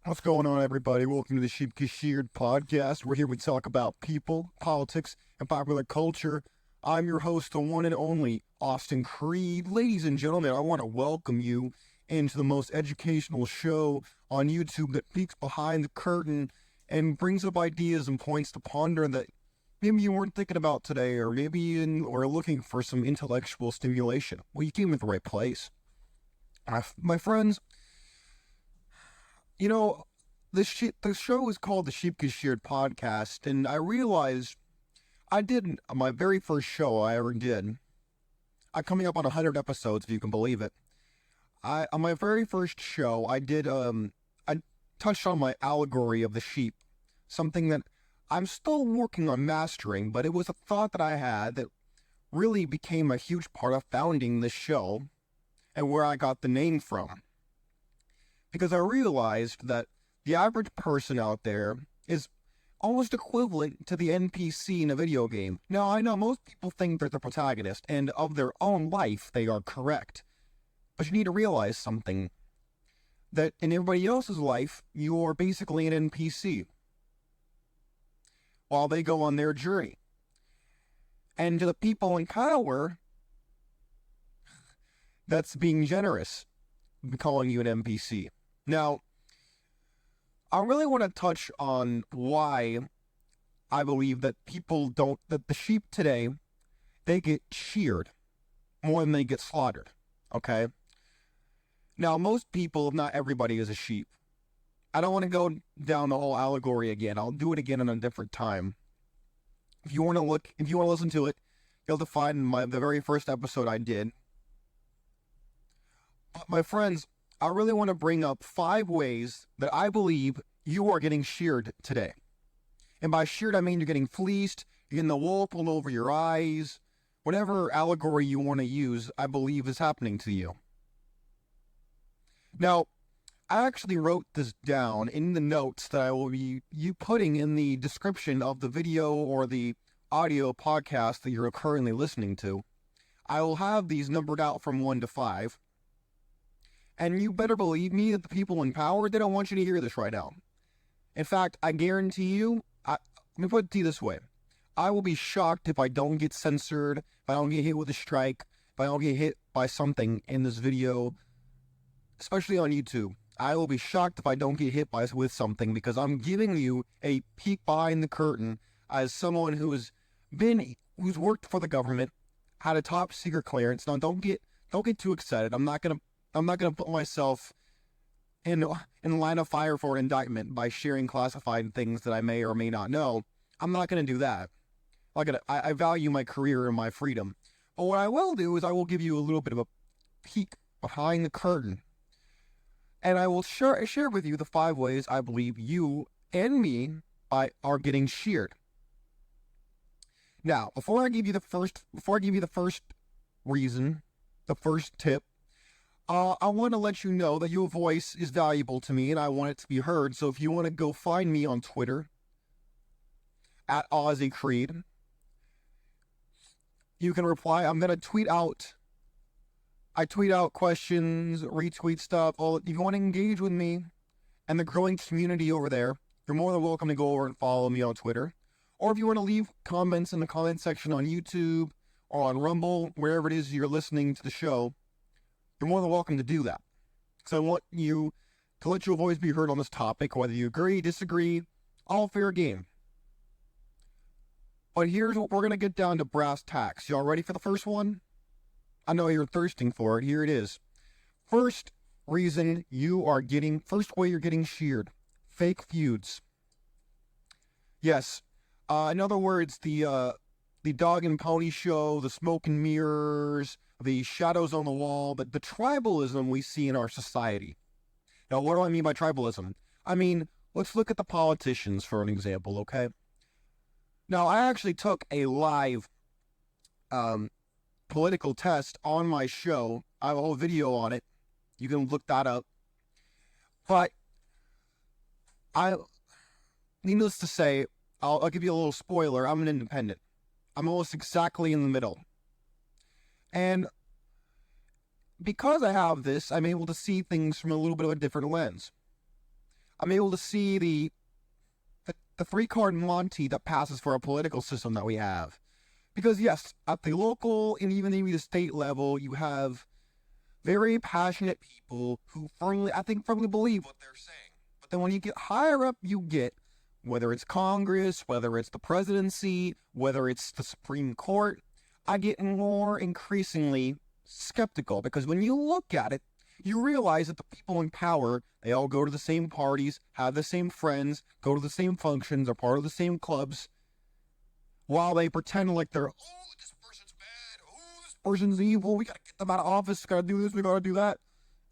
What's going on, everybody? Welcome to the Sheared podcast. We're here to talk about people, politics, and popular culture. I'm your host, the one and only Austin Creed. Ladies and gentlemen, I want to welcome you into the most educational show on YouTube that peeks behind the curtain and brings up ideas and points to ponder that maybe you weren't thinking about today, or maybe you were looking for some intellectual stimulation. Well, you came to the right place. My friends, you know, the show is called the Sheared podcast, and I realized I did my very first show I ever did. I'm coming up on 100 episodes, if you can believe it. On my very first show, I touched on my allegory of the sheep, something that I'm still working on mastering, but it was a thought that I had that really became a huge part of founding this show and where I got the name from. Because I realized that the average person out there is almost equivalent to the NPC in a video game. Now, I know most people think they're the protagonist, and of their own life, they are correct. But you need to realize something. That in everybody else's life, you're basically an NPC. While they go on their journey. And to the people in power, that's being generous, calling you an NPC. Now, I really want to touch on why I believe that that the sheep today, they get sheared more than they get slaughtered, okay? Now, most people, if not everybody, is a sheep. I don't want to go down the whole allegory again. I'll do it again in a different time. If you want to listen to it, you'll have to find the very first episode I did. But my friends, I really want to bring up 5 ways that I believe you are getting sheared today. And by sheared, I mean you're getting fleeced, you're getting the wool pulled over your eyes. Whatever allegory you want to use, I believe is happening to you. Now, I actually wrote this down in the notes that I will be putting in the description of the video or the audio podcast that you're currently listening to. I will have these numbered out from 1 to 5. And you better believe me that the people in power, they don't want you to hear this right now. In fact, I guarantee you, let me put it to you this way. I will be shocked if I don't get censored, if I don't get hit with a strike, if I don't get hit by something in this video, especially on YouTube. I will be shocked if I don't get hit with something, because I'm giving you a peek behind the curtain as someone who's worked for the government, had a top secret clearance. Now, don't get too excited. I'm not gonna put myself in line of fire for an indictment by sharing classified things that I may or may not know. I'm not gonna do that. I value my career and my freedom. But what I will do is I will give you a little bit of a peek behind the curtain. And I will share with you the 5 ways I believe you and me are getting sheared. Now, before I give you the first reason, the first tip, I want to let you know that your voice is valuable to me and I want it to be heard. So if you want to go find me on Twitter, at Aussie Creed, you can reply. I'm going to tweet out. I tweet out questions, retweet stuff. If you want to engage with me and the growing community over there, you're more than welcome to go over and follow me on Twitter. Or if you want to leave comments in the comment section on YouTube or on Rumble, wherever it is you're listening to the show, you're more than welcome to do that. So I want you to let your voice be heard on this topic, whether you agree, disagree, all fair game. But here's what we're going to get down to brass tacks. Y'all ready for the first one? I know you're thirsting for it. Here it is. First way you're getting sheared. Fake feuds. Yes. In other words, the dog and pony show, the smoke and mirrors, the shadows on the wall, the tribalism we see in our society. Now, what do I mean by tribalism? I mean, let's look at the politicians for an example, okay? Now, I actually took a live political test on my show. I have a whole video on it. You can look that up. But needless to say, I'll give you a little spoiler. I'm an independent. I'm almost exactly in the middle. And because I have this, I'm able to see things from a little bit of a different lens. I'm able to see the three-card Monty that passes for a political system that we have. Because yes, at the local and even maybe the state level, you have very passionate people who firmly believe what they're saying. But then when you get higher up, you get, whether it's Congress, whether it's the presidency, whether it's the Supreme Court, I get more increasingly skeptical, because when you look at it, you realize that the people in power, they all go to the same parties, have the same friends, go to the same functions, are part of the same clubs, while they pretend like they're, oh, this person's bad, oh, this person's evil, we gotta get them out of office, gotta do this, we gotta do that.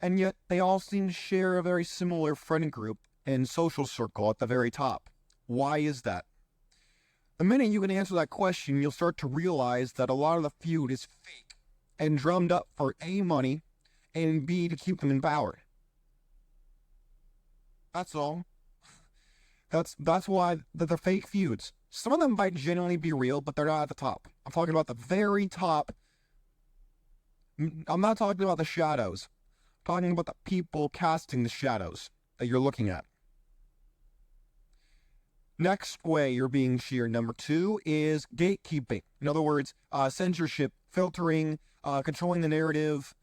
And yet, they all seem to share a very similar friend group and social circle at the very top. Why is that? The minute you can answer that question, you'll start to realize that a lot of the feud is fake and drummed up for A, money, and B, to keep them in power. That's all. That's why they're fake feuds. Some of them might genuinely be real, but they're not at the top. I'm talking about the very top. I'm not talking about the shadows. I'm talking about the people casting the shadows that you're looking at. Next way you're being sheared, number 2, is gatekeeping. In other words, censorship, filtering, controlling the narrative.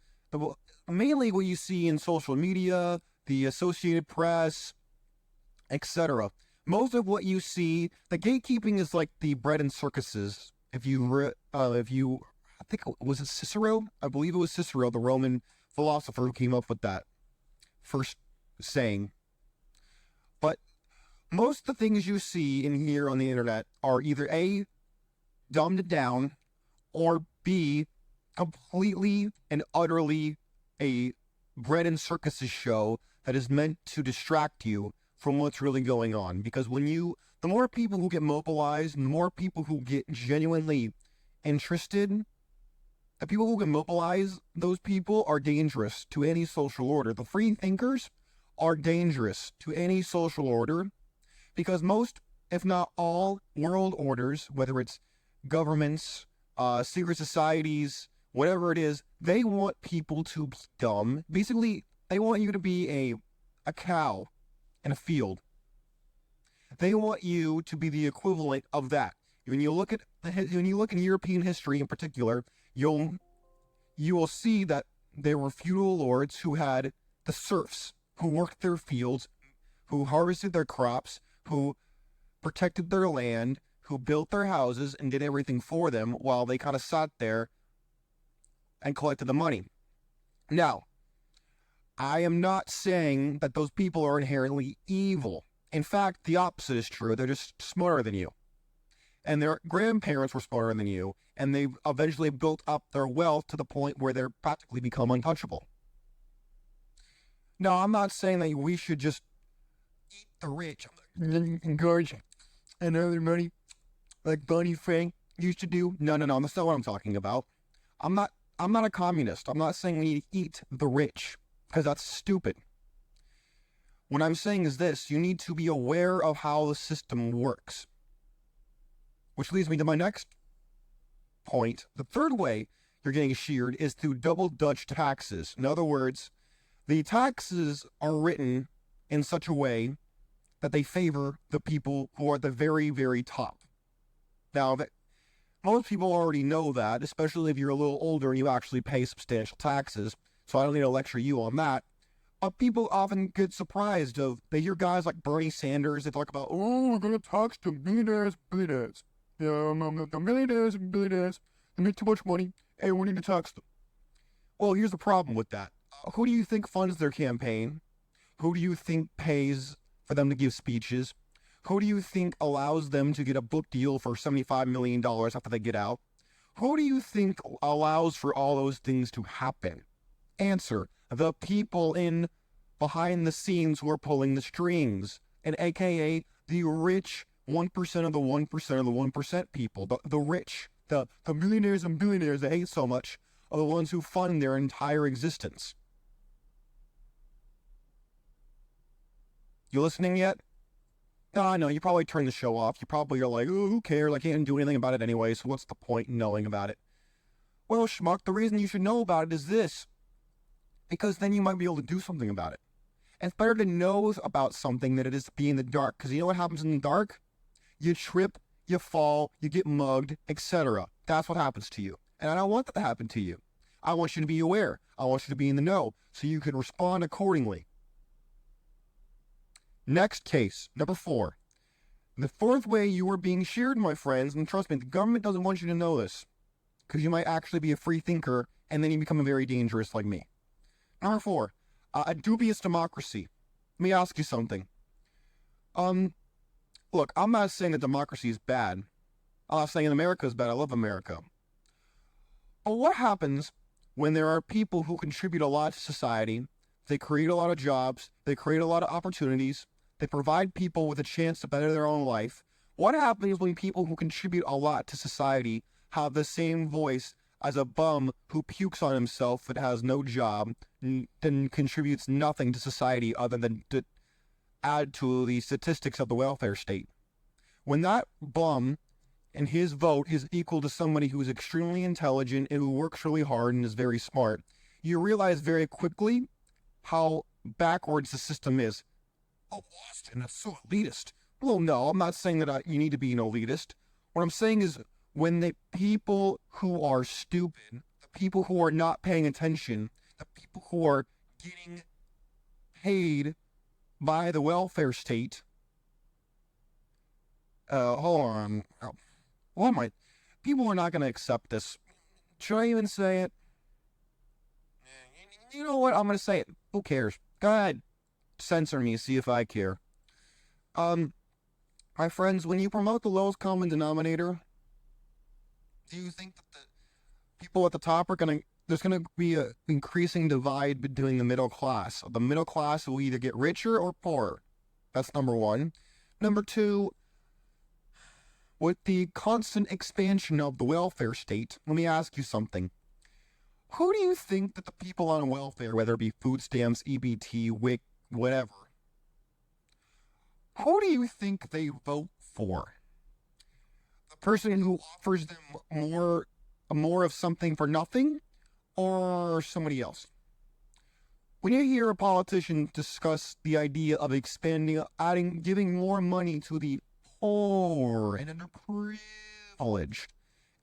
Mainly what you see in social media, the Associated Press, etc. Most of what you see, the gatekeeping is like the bread and circuses. I think was it Cicero? I believe it was Cicero, the Roman philosopher, who came up with that first saying. But most of the things you see and hear on the internet are either A, dumbed down, or B, completely and utterly a bread and circuses show that is meant to distract you from what's really going on. Because the more people who get mobilized, and the more people who get genuinely interested, the people who can mobilize those people are dangerous to any social order. The free thinkers are dangerous to any social order, because most, if not all, world orders, whether it's governments, secret societies, whatever it is, they want people to be dumb. Basically, they want you to be a cow in a field. They want you to be the equivalent of that. When you look at European history in particular, you will see that there were feudal lords who had the serfs, who worked their fields, who harvested their crops, who protected their land, who built their houses and did everything for them, while they kind of sat there and collected the money. Now, I am not saying that those people are inherently evil. In fact, the opposite is true. They're just smarter than you. And their grandparents were smarter than you, and they eventually built up their wealth to the point where they're practically become untouchable. Now, I'm not saying that we should just eat the rich and encourage and earn money like Bunny Frank used to do. No, that's not what I'm talking about. I'm not a communist. I'm not saying we need to eat the rich, because that's stupid. What I'm saying is this: you need to be aware of how the system works. Which leads me to my next point. The third way you're getting sheared is through double Dutch taxes. In other words, the taxes are written in such a way that they favor the people who are at the very, very top. Now, most people already know that, especially if you're a little older and you actually pay substantial taxes, so I don't need to lecture you on that. People often get surprised they hear guys like Bernie Sanders, they talk about, oh, we're going to tax the millionaires, billionaires. The millionaires and billionaires, they make too much money, hey, we need to tax them. Well, here's the problem with that. Who do you think funds their campaign? Who do you think pays for them to give speeches? Who do you think allows them to get a book deal for $75 million after they get out? Who do you think allows for all those things to happen? Answer: the people in behind the scenes who are pulling the strings, and aka the rich 1% of the 1% of the 1% people. The rich, the millionaires and billionaires they hate so much, are the ones who fund their entire existence. You listening yet? No, I know, you probably turned the show off. You probably are like, oh, who cares? I can't do anything about it anyway, so what's the point in knowing about it? Well, schmuck, the reason you should know about it is this. Because then you might be able to do something about it. It's better to know about something than it is to be in the dark. Because you know what happens in the dark? You trip, you fall, you get mugged, etc. That's what happens to you. And I don't want that to happen to you. I want you to be aware. I want you to be in the know so you can respond accordingly. Next case, number 4. The fourth way you are being sheared, my friends, and trust me, the government doesn't want you to know this, because you might actually be a free thinker, and then you become very dangerous like me. Number 4, a dubious democracy. Let me ask you something. Look, I'm not saying that democracy is bad. I'm not saying America is bad. I love America. But what happens when there are people who contribute a lot to society? They create a lot of jobs. They create a lot of opportunities. They provide people with a chance to better their own life. What happens when people who contribute a lot to society have the same voice as a bum who pukes on himself but has no job and contributes nothing to society other than to add to the statistics of the welfare state? When that bum and his vote is equal to somebody who is extremely intelligent and who works really hard and is very smart, you realize very quickly how backwards the system is. Oh, Austin, that's so elitist. Well, no, I'm not saying that you need to be an elitist. What I'm saying is when the people who are stupid, the people who are not paying attention, the people who are getting paid by the welfare state, hold on. What am I? People are not going to accept this. Should I even say it? You know what? I'm going to say it. Who cares? Go ahead. Censor me, see if I care. My friends, when you promote the lowest common denominator, do you think that the people at the top are there's gonna be an increasing divide between the middle class? The middle class will either get richer or poorer. That's number 1. Number 2, with the constant expansion of the welfare state, let me ask you something. Who do you think that the people on welfare, whether it be food stamps, EBT, WIC, whatever, who do you think they vote for? The person who offers them more of something for nothing, or somebody else? When you hear a politician discuss the idea of expanding, giving more money to the poor and underprivileged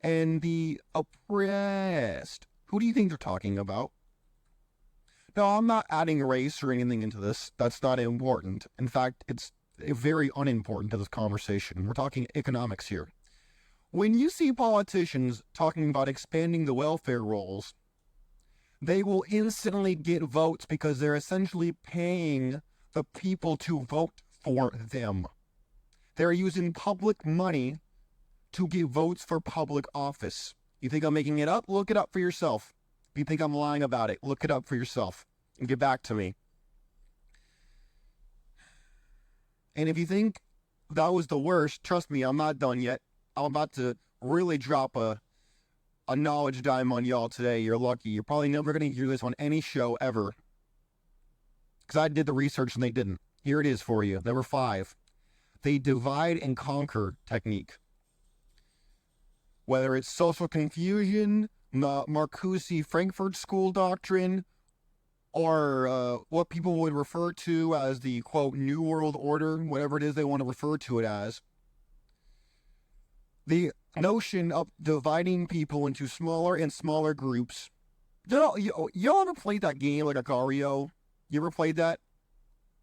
and the oppressed, who do you think they're talking about? No, I'm not adding race or anything into this. That's not important. In fact, it's very unimportant to this conversation. We're talking economics here. When you see politicians talking about expanding the welfare rolls, they will instantly get votes because they're essentially paying the people to vote for them. They're using public money to get votes for public office. You think I'm making it up? Look it up for yourself. If you think I'm lying about it, look it up for yourself and get back to me. And if you think that was the worst, trust me, I'm not done yet. I'm about to really drop a knowledge dime on y'all today. You're lucky. You're probably never going to hear this on any show ever. Because I did the research and they didn't. Here it is for you. Number 5. The divide and conquer technique. Whether it's social confusion, Marcuse Frankfort school doctrine, or what people would refer to as the, quote, New World Order, whatever it is they want to refer to it as. The notion of dividing people into smaller and smaller groups. Y'all ever played that game like Agario? You ever played that?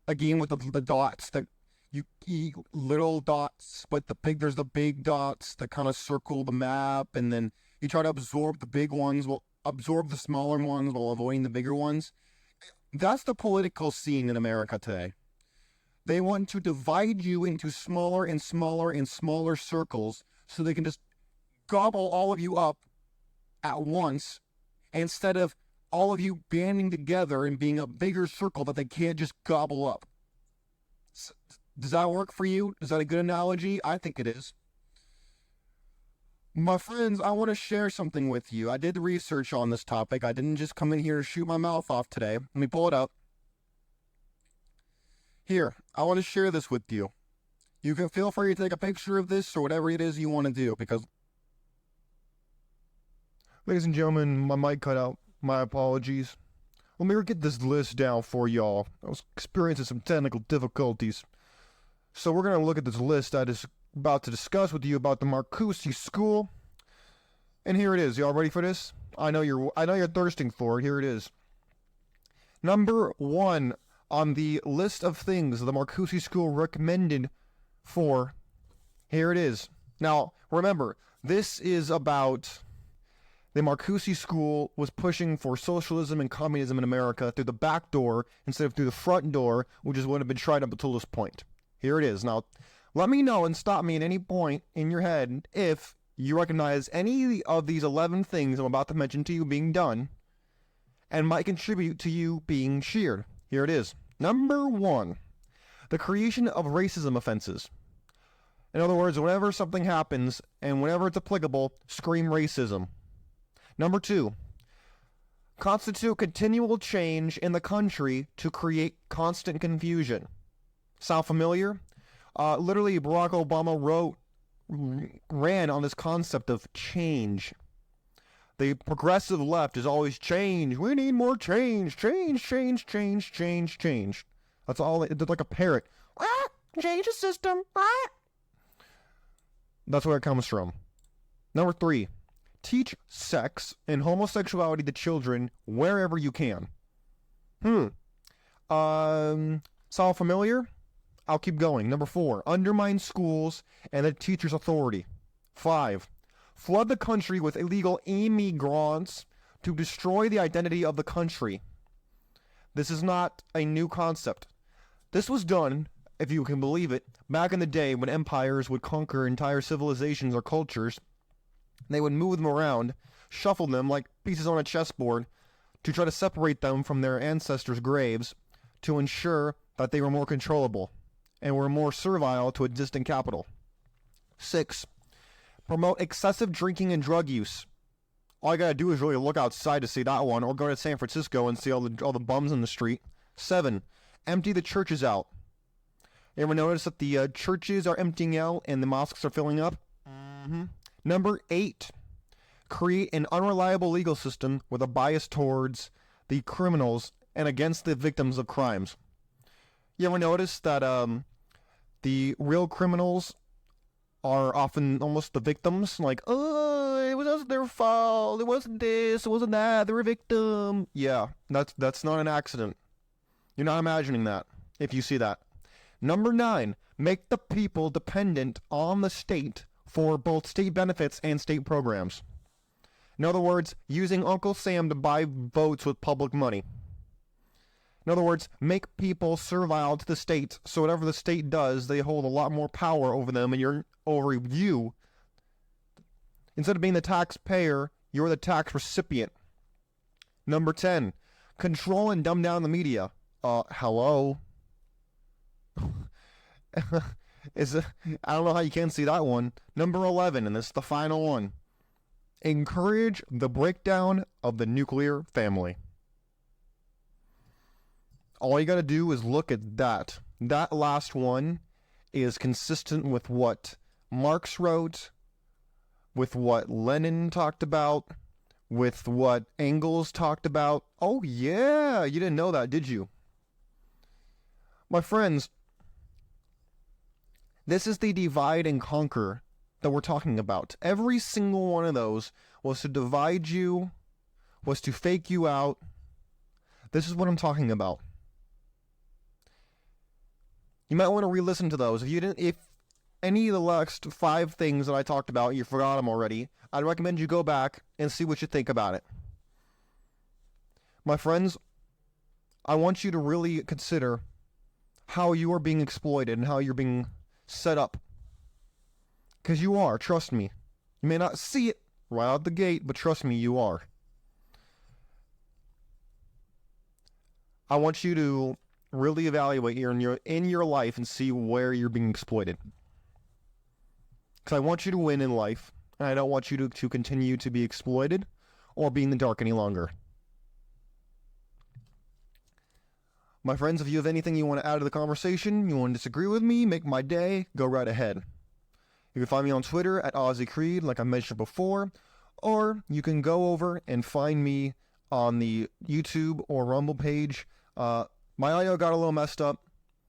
A game with the dots that you eat little dots, but there's the big dots that kind of circle the map, and then you try to absorb the big ones, absorb the smaller ones while avoiding the bigger ones. That's the political scene in America today. They want to divide you into smaller and smaller and smaller circles so they can just gobble all of you up at once instead of all of you banding together and being a bigger circle that they can't just gobble up. Does that work for you? Is that a good analogy? I think it is. My friends, I want to share something with you. I did research on this topic. I didn't just come in here to shoot my mouth off today. Let me pull it up. Here, I want to share this with you. You can feel free to take a picture of this or whatever it is you want to do, because... Ladies and gentlemen, my mic cut out. My apologies. Let me get this list down for y'all. I was experiencing some technical difficulties. So we're going to look at this list I is about to discuss with you about the Marcuse school. And here it is. Y'all ready for this? I know you're thirsting for it. Here it is. Number 1 on the list of things the Marcuse school recommended for. Here it is. Now, remember, this is about the Marcuse school was pushing for socialism and communism in America through the back door instead of through the front door, which is what had been tried up until this point. Here it is. Now, let me know and stop me at any point in your head if you recognize any of these 11 things I'm about to mention to you being done and might contribute to you being sheared. Here it is. Number 1, the creation of racism offenses. In other words, whenever something happens and whenever it's applicable, scream racism. Number 2, constitute continual change in the country to create constant confusion. Sound familiar? Literally, Barack Obama ran on this concept of change. The progressive left is always change. We need more change. Change, change, change, change, change. That's all. They're like a parrot. Change the system. That's where it comes from. Number 3, teach sex and homosexuality to children wherever you can. Sound familiar? I'll keep going. Number 4, undermine schools and the teacher's authority. 5, flood the country with illegal immigrants to destroy the identity of the country. This is not a new concept. This was done, if you can believe it, back in the day when empires would conquer entire civilizations or cultures. They would move them around, shuffle them like pieces on a chessboard to try to separate them from their ancestors' graves to ensure that they were more controllable and were more servile to a distant capital. 6, promote excessive drinking and drug use. All you gotta do is really look outside to see that one, or go to San Francisco and see all the bums in the street. 7, empty the churches out. You ever notice that the churches are emptying out and the mosques are filling up? Number 8, create an unreliable legal system with a bias towards the criminals and against the victims of crimes. You ever notice that the real criminals are often almost the victims? Like, oh, it was their fault. It wasn't this. It wasn't that. They were a victim. Yeah, that's not an accident. You're not imagining that if you see that. Number 9, make the people dependent on the state for both state benefits and state programs. In other words, using Uncle Sam to buy votes with public money. In other words, make people servile to the state, so whatever the state does, they hold a lot more power over them and over you. Instead of being the taxpayer, you're the tax recipient. Number 10, control and dumb down the media. Hello? I don't know how you can see that one. Number 11, and this is the final one. Encourage the breakdown of the nuclear family. All you gotta do is look at that. That last one is consistent with what Marx wrote, with what Lenin talked about, with what Engels talked about. Oh yeah, you didn't know that, did you? My friends, this is the divide and conquer that we're talking about. Every single one of those was to divide you, was to fake you out. This is what I'm talking about. You might want to re-listen to those. If any of the last 5 things that I talked about, you forgot them already, I'd recommend you go back and see what you think about it. My friends, I want you to really consider how you are being exploited and how you're being set up. Because you are, trust me. You may not see it right out the gate, but trust me, you are. I want you to really evaluate in your life and see where you're being exploited. Because I want you to win in life, and I don't want you to continue to be exploited or be in the dark any longer. My friends, if you have anything you want to add to the conversation, you want to disagree with me, make my day, go right ahead. You can find me on Twitter at OzzyCreed, like I mentioned before, or you can go over and find me on the YouTube or Rumble page. My audio got a little messed up,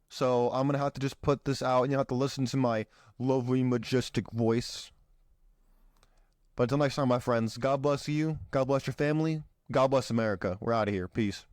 so I'm going to have to just put this out, and you have to listen to my lovely, majestic voice. But until next time, my friends, God bless you, God bless your family, God bless America. We're out of here. Peace.